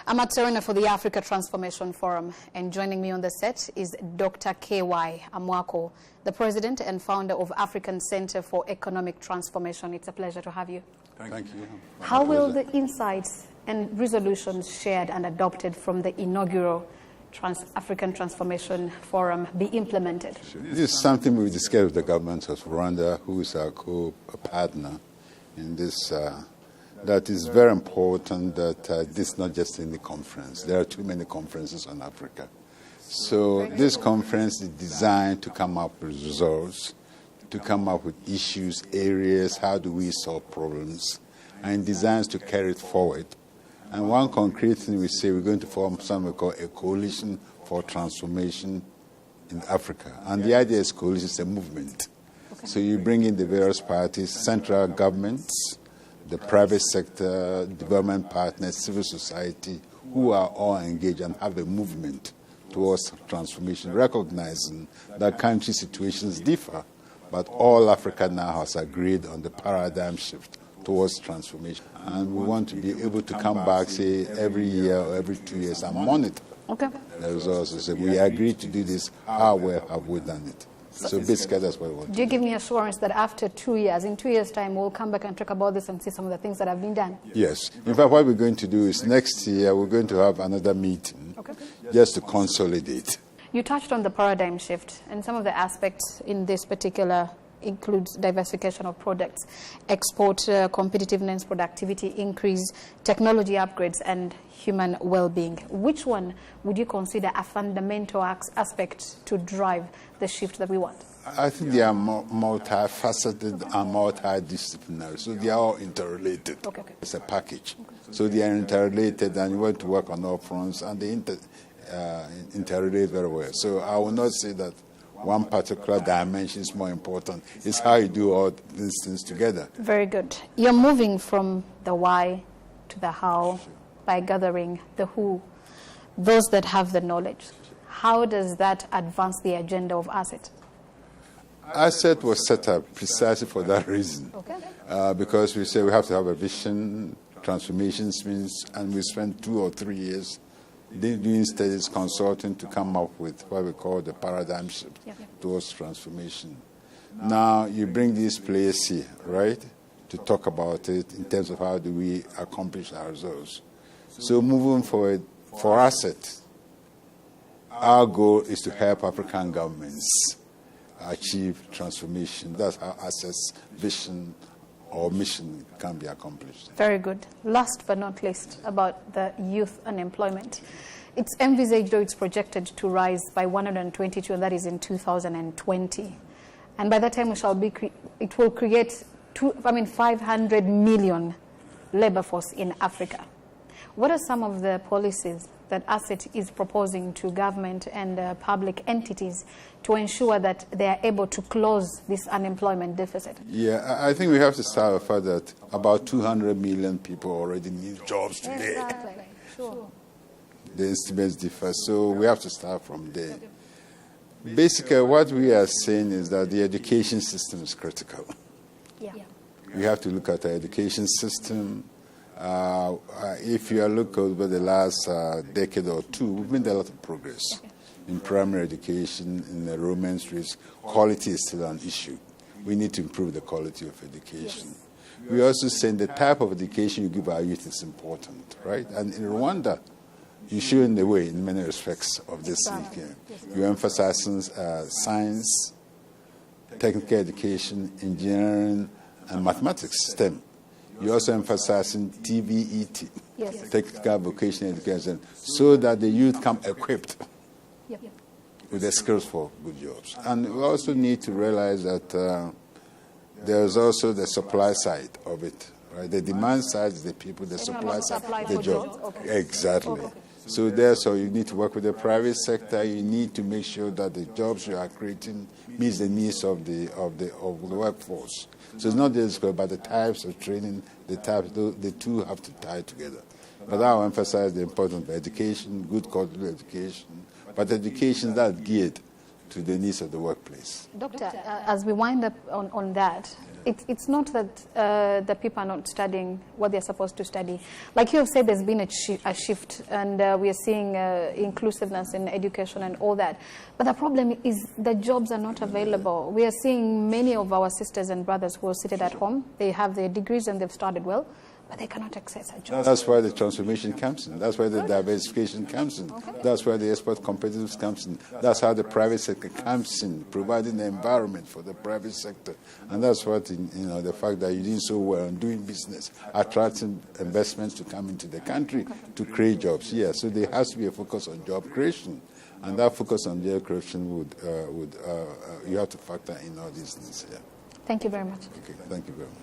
I'm at Serena for the Africa Transformation Forum, and joining me on the set is Dr. K.Y. Amoako, the president and founder of African Center for Economic Transformation. It's a pleasure to have you. Thank you. How will the insights and resolutions shared and adopted from the inaugural African Transformation Forum be implemented? This is something we discussed with the government of Rwanda, who is our co-partner in this. That is very important that this is not just in the conference. There are too many conferences on Africa. So this conference is designed to come up with results, to come up with issues, areas, how do we solve problems, and designs to carry it forward. And one concrete thing we say, we're going to form something we call a coalition for transformation in Africa. And the idea is coalition is a movement. Okay. So you bring in the various parties, central governments, the private sector, development partners, civil society, who are all engaged and have a movement towards transformation, recognizing that country situations differ. But all Africa now has agreed on the paradigm shift towards transformation. And we want to be able to come back, say, every year or every 2 years and monitor the results. So we agreed to do this. How well have we done it? So basically, that's what we want. Do you give me assurance that after 2 years, in 2 years' time, we'll come back and talk about this and see some of the things that have been done? Yes. In fact, what we're going to do is next year, we're going to have another meeting just to consolidate. You touched on the paradigm shift, and some of the aspects in this particular includes diversification of products, export competitiveness, productivity increase, technology upgrades, and human well-being. Which one would you consider a fundamental aspect to drive the shift that we want? I think they are multifaceted and multidisciplinary, so they are all interrelated. It's a package. So they are interrelated, and you want to work on all fronts, and they interrelate very well. So I will not say that one particular dimension is more important. It's how you do all these things together. Very good. You're moving from the why to the how by gathering the who, those that have the knowledge. How does that advance the agenda of ACET? ACET was set up precisely for that reason. Because we say we have to have a vision, transformations means, and we spent 2 or 3 years doing studies, consulting to come up with what we call the paradigm shift towards transformation. Now you bring these players here, right, to talk about it in terms of how do we accomplish our results. So moving forward, for ACET, our goal is to help African governments achieve transformation. That's how ACET's vision or mission can be accomplished. Very good. Last but not least, about the youth unemployment. It's envisaged, or it's projected to rise by 122, and that is in 2020. And by that time, it will create 500 million labor force in Africa. What are some of the policies that ACET is proposing to government and public entities to ensure that they are able to close this unemployment deficit? Yeah, I think we have to start with the fact that about 200 million people already need jobs today. Exactly. Sure. The estimates differ, so we have to start from there. Basically, what we are saying is that the education system is critical. We have to look at the education system. If you look over the last decade or two, we've made a lot of progress in primary education, in the enrollment rates. Quality is still an issue. We need to improve the quality of education. We also say the type of education you give our youth is important, right? And in Rwanda, you show in the way in many respects of this. You emphasize science, technical education, engineering, and mathematics, STEM. You also emphasize TVET, technical vocational education, so that the youth come equipped with the skills for good jobs. And we also need to realize that there's also the supply side of it. Right? The demand side is the people, the supply side, the job. Exactly. So you need to work with the private sector. You need to make sure that the jobs you are creating meets the needs of the workforce. So it's not just about the types of training, the two have to tie together. But I will emphasize the importance of education, good quality education, but education that's geared to the needs of the workplace. Doctor, as we wind up on that, it's not that the people are not studying what they're supposed to study. Like you have said, there's been a shift, and we are seeing inclusiveness in education and all that. But the problem is the jobs are not available. We are seeing many of our sisters and brothers who are seated at home. They have their degrees and they've started well, but they cannot access a job. That's why the transformation comes in. That's why the diversification comes in. Okay. That's why the export competitiveness comes in. That's how the private sector comes in, providing the environment for the private sector. And that's what, the fact that you're doing so well in doing business, attracting investments to come into the country to create jobs. Yeah, so there has to be a focus on job creation. And that focus on job creation would you have to factor in all these things. Yeah. Thank you very much. Okay, thank you very much.